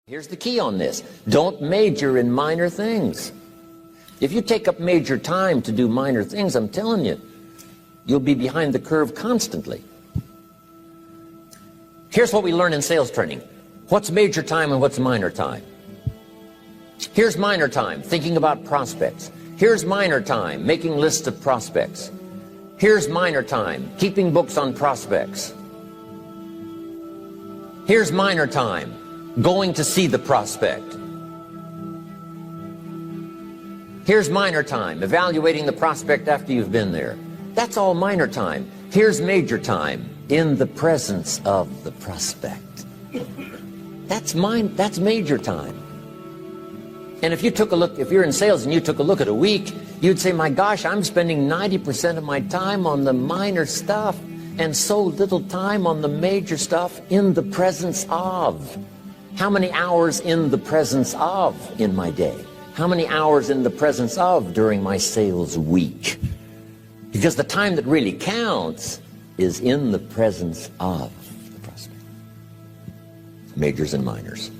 Here's the key on this. Don't major in minor things. If you take up major time to do minor things, I'm telling you, you'll be behind the curve constantly. Here's what we learn in sales training. What's major time and what's minor time? Here's minor time, thinking about prospects. Here's minor time, making lists of prospects. Here's minor time, keeping books on prospects. Here's minor time, going to see the prospect. Here's minor time, evaluating the prospect after you've been there. That's all minor time. Here's major time, in the presence of the prospect. That's major time. And if you took a look, if you're in sales and you took a look at a week, you'd say, my gosh, I'm spending 90% of my time on the minor stuff and so little time on the major stuff in the presence of. How many hours in the presence of in my day? How many hours in the presence of during my sales week? Because the time that really counts is in the presence of the prospect. Majors and minors.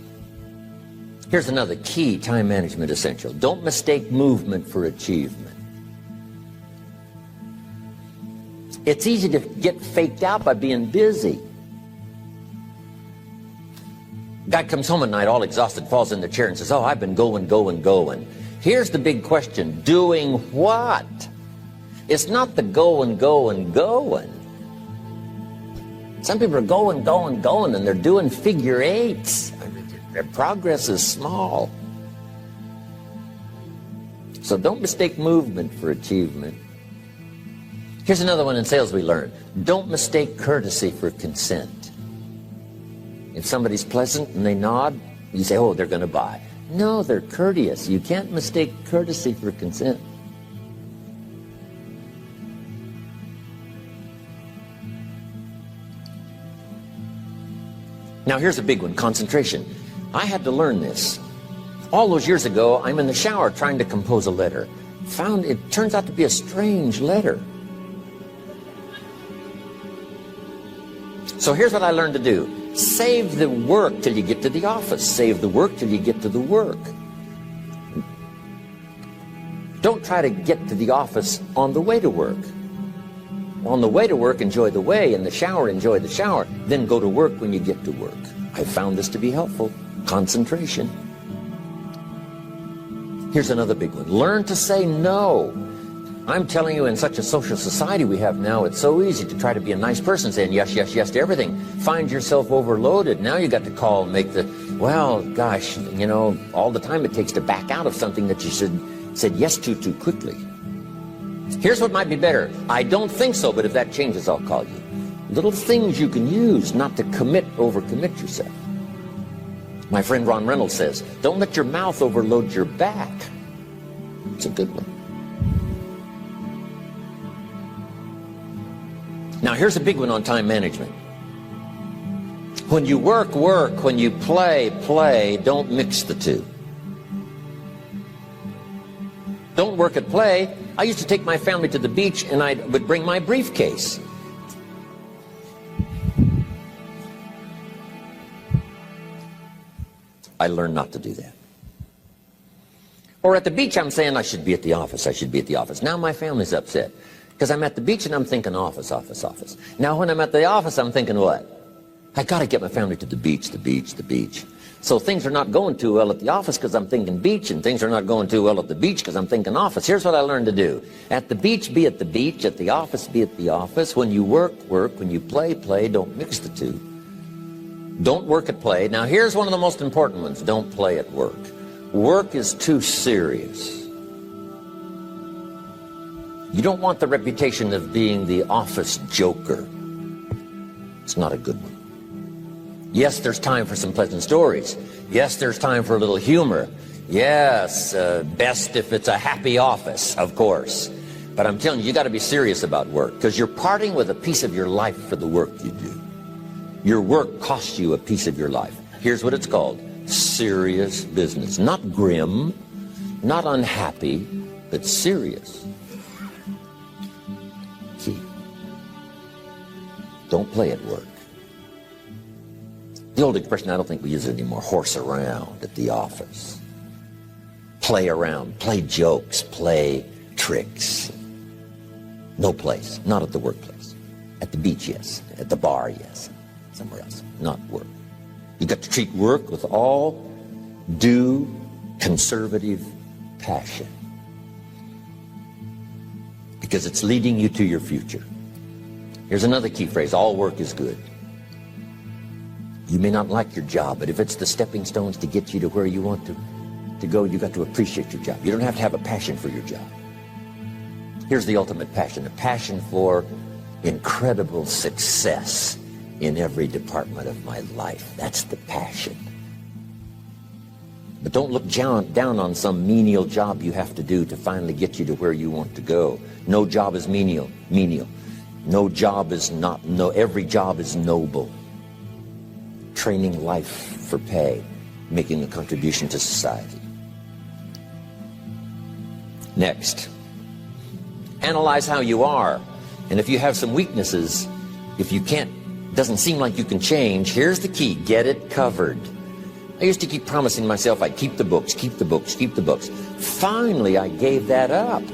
Here's another key time management essential. Don't mistake movement for achievement. It's easy to get faked out by being busy. Guy comes home at night all exhausted, falls in the chair and says, oh, I've been going. Here's the big question. Doing what? It's not the going. Some people are going, and they're doing figure eights. Their progress is small. So don't mistake movement for achievement. Here's another one in sales we learned. Don't mistake courtesy for consent. If somebody's pleasant and they nod, you say, oh, they're going to buy. No, they're courteous. You can't mistake courtesy for consent. Now here's a big one, concentration. I had to learn this. All those years ago, I'm in the shower trying to compose a letter. Found it turns out to be a strange letter. So here's what I learned to do. Save the work till you get to the office. Save the work till you get to the work. Don't try to get to the office on the way to work. On the way to work, enjoy the way. In the shower, enjoy the shower. Then go to work when you get to work. I found this to be helpful. Concentration. Here's another big one. Learn to say no. I'm telling you, in such a social society we have now, it's so easy to try to be a nice person, saying yes to everything. Find yourself overloaded. Now you got to call and make the, well, gosh, you know, all the time it takes to back out of something that you said yes to too quickly. Here's what might be better. I don't think so, but if that changes, I'll call you. Little things you can use not to overcommit yourself. My friend Ron Reynolds says, don't let your mouth overload your back. It's a good one. Now here's a big one on time management. When you work, when you play, don't mix the two. Don't work at play. I used to take my family to the beach and I would bring my briefcase. I learned not to do that. Or at the beach, I'm saying I should be at the office. Now my family's upset because I'm at the beach and I'm thinking office. Now when I'm at the office, I'm thinking what? I got to get my family to the beach. So things are not going too well at the office because I'm thinking beach, and things are not going too well at the beach because I'm thinking office. Here's what I learned to do. At the beach, be at the beach. At the office, be at the office. When you work. When you play. Don't mix the two. Don't work at play. Now here's one of the most important ones. Don't play at work. Work is too serious. You don't want the reputation of being the office joker. It's not a good one. Yes, there's time for some pleasant stories. Yes, there's time for a little humor. Yes, best if it's a happy office, of course. But I'm telling you got to be serious about work because you're parting with a piece of your life for the work you do. Your work costs you a piece of your life. Here's what it's called. Serious business. Not grim, not unhappy, but serious. Key. Don't play at work. The old expression, I don't think we use it anymore, horse around at the office. Play around, play jokes, play tricks. No place, not at the workplace. At the beach, yes. At the bar, yes. Somewhere else, not work. You've got to treat work with all due conservative passion, because it's leading you to your future. Here's another key phrase: all work is good. You may not like your job, but if it's the stepping stones to get you to where you want to go, you got to appreciate your job. You don't have to have a passion for your job. Here's the ultimate passion: a passion for incredible success in every department of my life. That's the passion. But don't look down on some menial job you have to do to finally get you to where you want to go. No job is menial. No job is not, every job is noble. Training life for pay, making a contribution to society. Next, analyze how you are. And if you have some weaknesses, if you can't, doesn't seem like you can change, here's the key: get it covered. I used to keep promising myself I'd keep the books, keep the books, keep the books. Finally, I gave that up.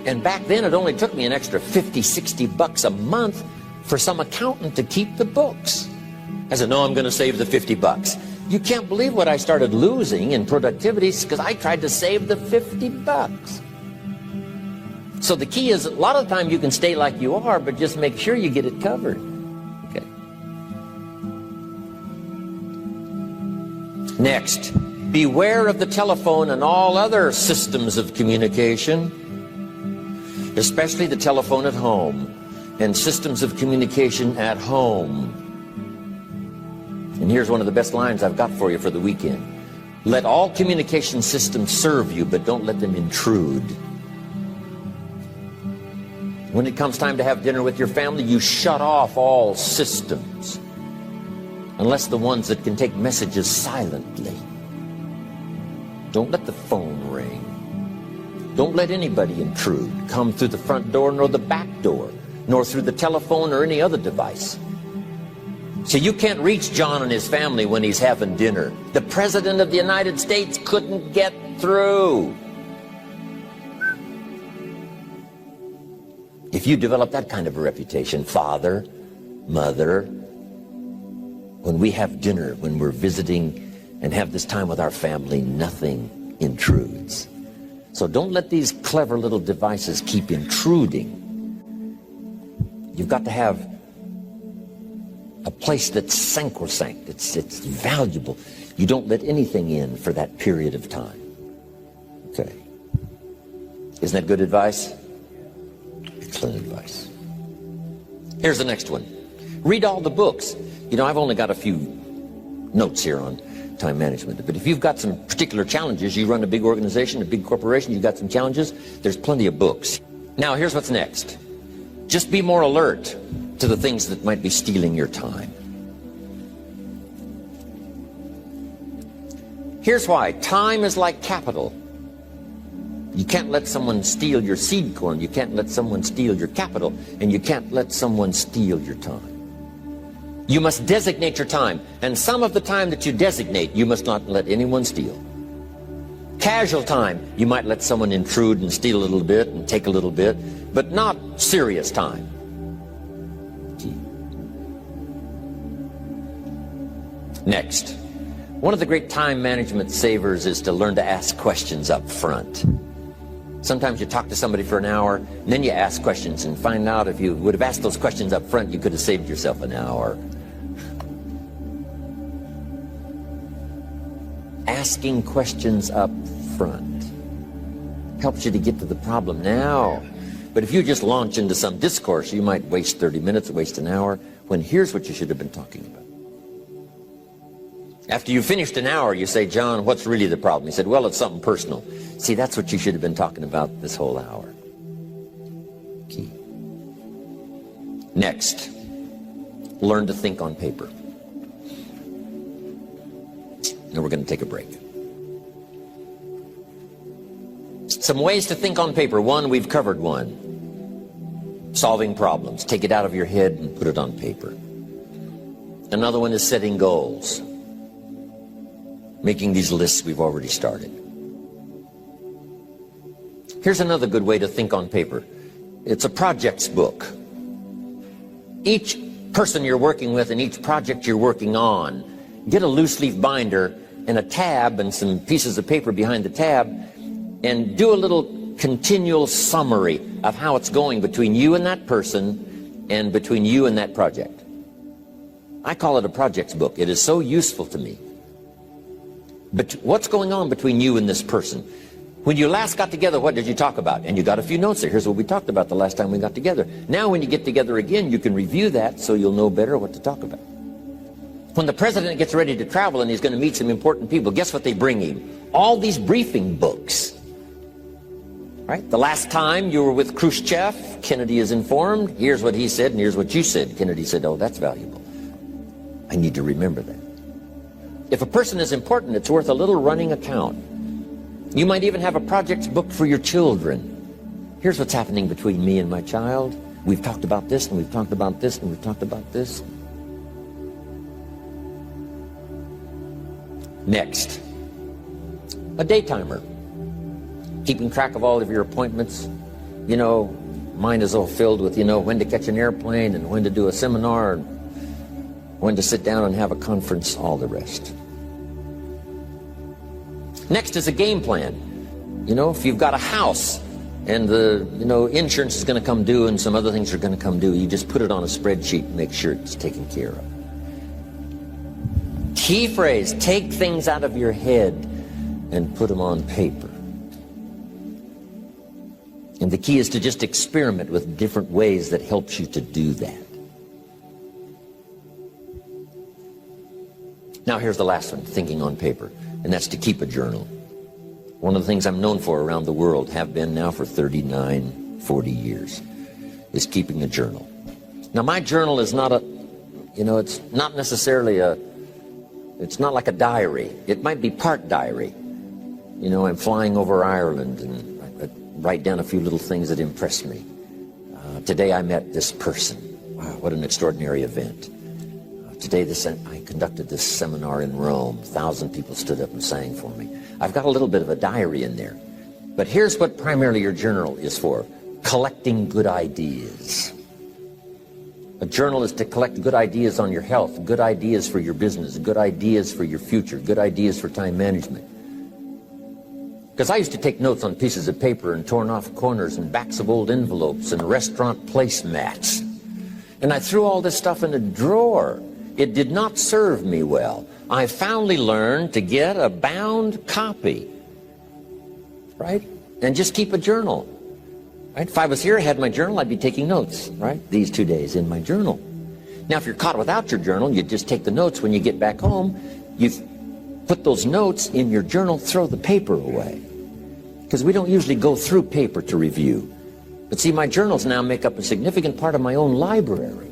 And back then, it only took me an extra $50, $60 a month for some accountant to keep the books. I said, no, I'm going to save the $50. You can't believe what I started losing in productivity because I tried to save the $50. So the key is, a lot of the time you can stay like you are, but just make sure you get it covered. Okay. Next, beware of the telephone and all other systems of communication, especially the telephone at home and systems of communication at home. And here's one of the best lines I've got for you for the weekend: let all communication systems serve you, but don't let them intrude. When it comes time to have dinner with your family, you shut off all systems, unless the ones that can take messages silently. Don't let the phone ring. Don't let anybody intrude, come through the front door nor the back door, nor through the telephone or any other device. So you can't reach John and his family when he's having dinner. The President of the United States couldn't get through. If you develop that kind of a reputation, father, mother, when we have dinner, when we're visiting and have this time with our family, nothing intrudes. So don't let these clever little devices keep intruding. You've got to have a place that's sacrosanct, it's valuable. You don't let anything in for that period of time. Okay. Isn't that good advice? Excellent advice. Here's the next one. Read all the books. You know, I've only got a few notes here on time management, but if you've got some particular challenges, you run a big organization, a big corporation, you've got some challenges, there's plenty of books. Now, here's what's next. Just be more alert to the things that might be stealing your time. Here's why. Time is like capital. You can't let someone steal your seed corn. You can't let someone steal your capital. And you can't let someone steal your time. You must designate your time. And some of the time that you designate, you must not let anyone steal. Casual time, you might let someone intrude and steal a little bit and take a little bit, but not serious time. Next, one of the great time management savers is to learn to ask questions up front. Sometimes you talk to somebody for an hour, and then you ask questions and find out if you would have asked those questions up front, you could have saved yourself an hour. Asking questions up front helps you to get to the problem now. But if you just launch into some discourse, you might waste 30 minutes, waste an hour, when here's what you should have been talking about. After you finished an hour, you say, John, what's really the problem? He said, well, it's something personal. See, that's what you should have been talking about this whole hour. Key. Next, learn to think on paper. Now we're going to take a break. Some ways to think on paper. One, we've covered one. Solving problems. Take it out of your head and put it on paper. Another one is setting goals. Making these lists we've already started. Here's another good way to think on paper. It's a projects book. Each person you're working with and each project you're working on, get a loose leaf binder and a tab and some pieces of paper behind the tab, and do a little continual summary of how it's going between you and that person and between you and that project. I call it a projects book. It is so useful to me. But what's going on between you and this person? When you last got together, what did you talk about? And you got a few notes there. Here's what we talked about the last time we got together. Now when you get together again, you can review that so you'll know better what to talk about. When the president gets ready to travel and he's going to meet some important people, guess what they bring him? All these briefing books. Right? The last time you were with Khrushchev, Kennedy is informed. Here's what he said and here's what you said. Kennedy said, oh, that's valuable. I need to remember that. If a person is important, it's worth a little running account. You might even have a projects book for your children. Here's what's happening between me and my child. We've talked about this, and we've talked about this, and we've talked about this. Next, a day timer. Keeping track of all of your appointments. You know, mine is all filled with, when to catch an airplane and when to do a seminar and when to sit down and have a conference, all the rest. Next is a game plan. If you've got a house and the, insurance is going to come due and some other things are going to come due, you just put it on a spreadsheet and make sure it's taken care of. Key phrase, take things out of your head and put them on paper. And the key is to just experiment with different ways that helps you to do that. Now here's the last one, thinking on paper, and that's to keep a journal. One of the things I'm known for around the world, have been now for 39, 40 years, is keeping a journal. Now my journal is not it's not necessarily it's not like a diary. It might be part diary. I'm flying over Ireland and I write down a few little things that impress me. Today I met this person. Wow, what an extraordinary event. Today I conducted this seminar in Rome. 1,000 people stood up and sang for me. I've got a little bit of a diary in there. But here's what primarily your journal is for. Collecting good ideas. A journal is to collect good ideas on your health, good ideas for your business, good ideas for your future, good ideas for time management. Because I used to take notes on pieces of paper and torn off corners and backs of old envelopes and restaurant placemats. And I threw all this stuff in a drawer. It did not serve me well. I finally learned to get a bound copy, right? And just keep a journal, right? If I was here, I had my journal, I'd be taking notes, right? These 2 days in my journal. Now, if you're caught without your journal, you just take the notes. When you get back home, you put those notes in your journal, throw the paper away. Because we don't usually go through paper to review. But see, my journals now make up a significant part of my own library.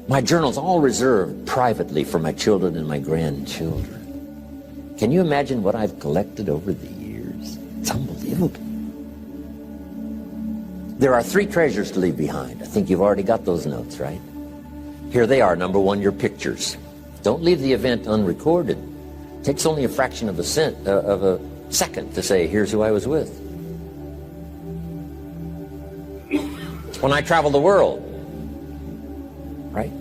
My journal's all reserved privately for my children and my grandchildren. Can you imagine what I've collected over the years? It's unbelievable. There are 3 treasures to leave behind. I think you've already got those notes, right? Here they are. Number 1, your pictures. Don't leave the event unrecorded. It takes only a fraction of a second to say, here's who I was with. When I travel the world, right?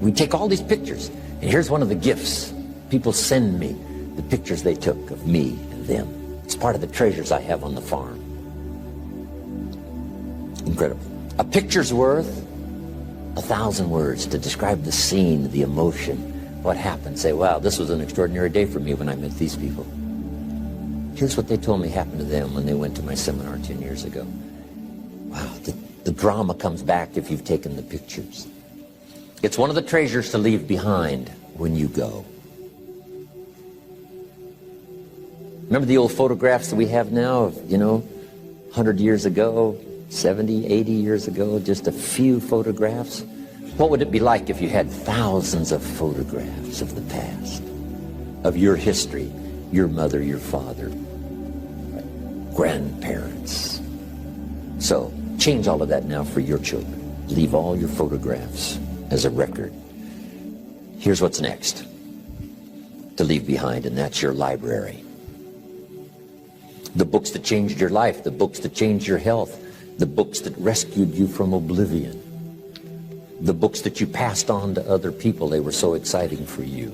We take all these pictures, and here's one of the gifts. People send me the pictures they took of me and them. It's part of the treasures I have on the farm. Incredible. A picture's worth 1,000 words to describe the scene, the emotion, what happened. Say, wow, this was an extraordinary day for me when I met these people. Here's what they told me happened to them when they went to my seminar 10 years ago. Wow, the drama comes back if you've taken the pictures. It's one of the treasures to leave behind when you go. Remember the old photographs that we have now of, 100 years ago, 70, 80 years ago, just a few photographs? What would it be like if you had thousands of photographs of the past, of your history, your mother, your father, grandparents? So, change all of that now for your children. Leave all your photographs as a record. Here's what's next to leave behind, and that's your library. The books that changed your life, the books that changed your health, the books that rescued you from oblivion, the books that you passed on to other people, they were so exciting for you,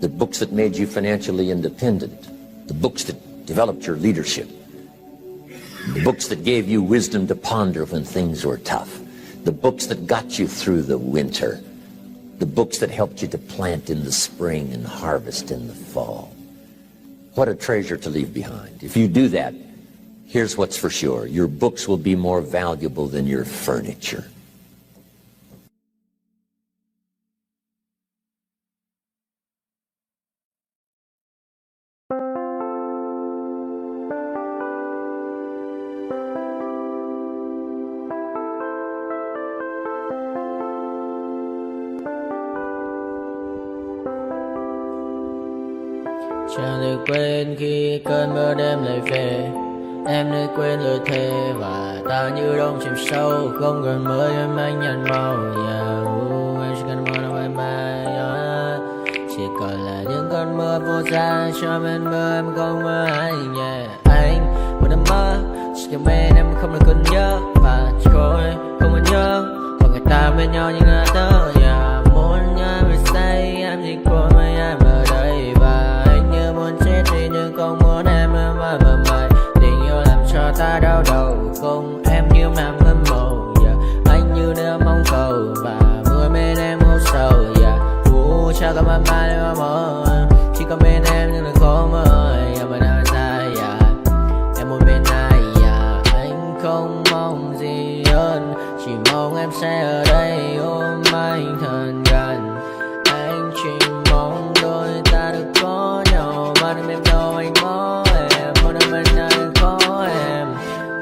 the books that made you financially independent, the books that developed your leadership, the books that gave you wisdom to ponder when things were tough, the books that got you through the winter, the books that helped you to plant in the spring and harvest in the fall. What a treasure to leave behind. If you do that, here's what's for sure. Your books will be more valuable than your furniture. Chẳng được quên khi cơn mưa đêm lại về. Em đã quên lời thề và ta như đông chìm sâu. Không còn mơ em anh nhận màu. Em chỉ cần mơ đâu bye bye. Chỉ còn là những cơn mưa vô giá. Cho bên mơ em không mơ ai. Anh vẫn đang mơ. Chỉ cần bên em không được cần nhớ. Và chỉ thôi không còn nhớ. Và người ta bên nhau như ngã tớ. Muốn nhớ về say em chỉ có mấy em ở đây. Và anh như muốn chết đi nhưng không muốn em mơ mày. Tình yêu làm cho ta đau đầu. Không em như mà mơ mộng. Anh như nếu mong cầu. Và mưa bên em ngô sầu. Cha có mà mai để mà mơ. Chỉ có bên em nhưng là khó mơ. Mà đang dài em một bên ai. Anh không mong gì hơn. Chỉ mong em sẽ ở đây ôm anh thật gần. Anh chỉ mong đôi ta được có nhau. Mà đừng em đâu anh có em. Một đêm bên anh có em.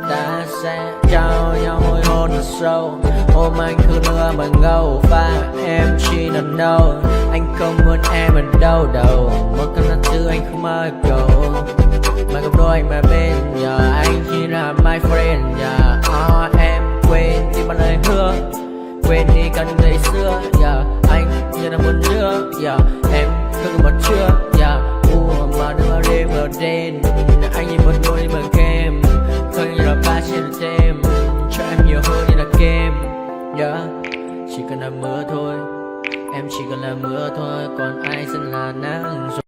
Ta sẽ trao nhau môi hôn thật sâu. Ôm anh cứ mưa bằng ngâu. Và em chỉ nằm đâu. Anh không muốn em ở đâu đâu. Một cơn gió thứ anh không mơ cầu. Mà gặp đôi anh mà bên nhờ. Anh chỉ là my friend em quên đi bao lời hứa. Quên đi cần ngày xưa anh như là một đứa em không còn một chưa mà đừng ở đêm ở đêm. Anh như một đôi bằng kem. Không như là ba trên đêm. Cho em nhiều hơn như là kem chỉ cần là mưa thôi. Em chỉ cần là mưa thôi. Còn ai sẽ là nắng rồi.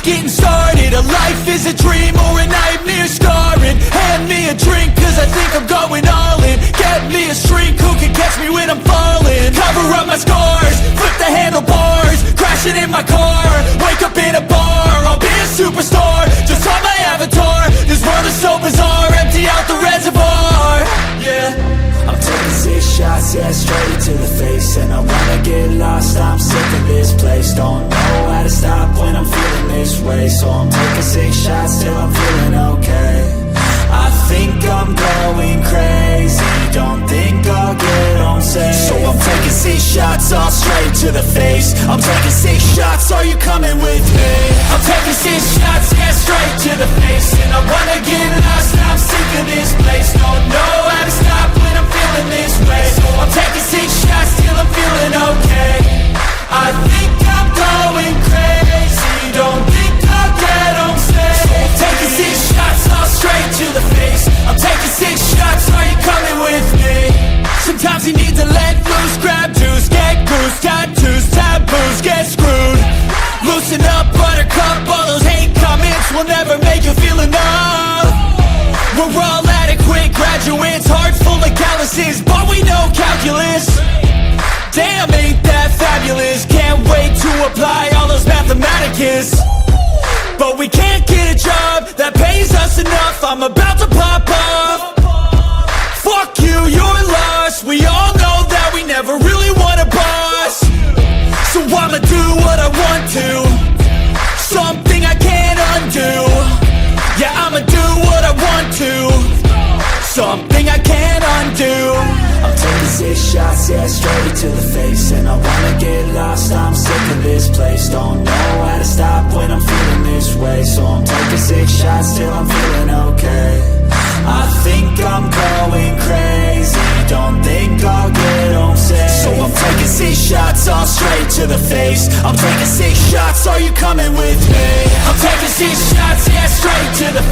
just getting started. A life is a dream or a nightmare scarring. Hand me a drink cause I think I'm going all in. Get me a shrink who can catch me when I'm falling. Cover up my scars, flip the handlebars, crashing in my car, wake up in a bar. I'll be a superstar, just on my avatar. This world is so bizarre, empty out the reservoir. Yeah, I'm taking 6 shots, yeah, straight to the face. And I wanna get lost, I'm sick of this place. Don't know how to stop when I'm feeling this way. So I'm taking 6 shots till I'm feeling okay. I think I'm going crazy, don't think I'll get home safe. So I'm taking 6 shots, all straight to the face. I'm taking 6 shots, are you coming with me? I'm taking 6 shots, yeah, straight to the face. And I wanna get lost, I'm sick of this place. Don't know how to stop when I'm feeling this way. So I'm taking 6 shots till I'm feeling okay. I think I'm going crazy, don't think I'll get home safe. So I'm taking 6 shots, all straight to the face. I'm taking 6 shots, are you coming with me? Sometimes you need to let loose, grab juice, get goose, tattoos, taboos, get screwed. Loosen up, buttercup, all those hate comments will never make you feel enough. We're all adequate graduates, heart full of calluses, but we know calculus. Damn, ain't that fabulous, can't wait to apply all those mathematicus. But we can't get a job that pays us enough, I'm about to pop off. Fuck you, you're lost, we all know that we never really want a boss. So I'ma do what I want to, something I can't undo. Yeah, I'ma do what I want to, something I can't undo. I'm taking 6 shots, yeah, straight to the face. And I wanna get lost, I'm sick of this place. Don't know how to stop when I'm feeling this way. So I'm taking 6 shots till I'm feeling okay. I think I'm going crazy, don't think I'll get home safe. So I'm taking 6 shots, all straight to the face. I'm taking 6 shots, are you coming with me? I'm taking 6 shots, yeah, straight to the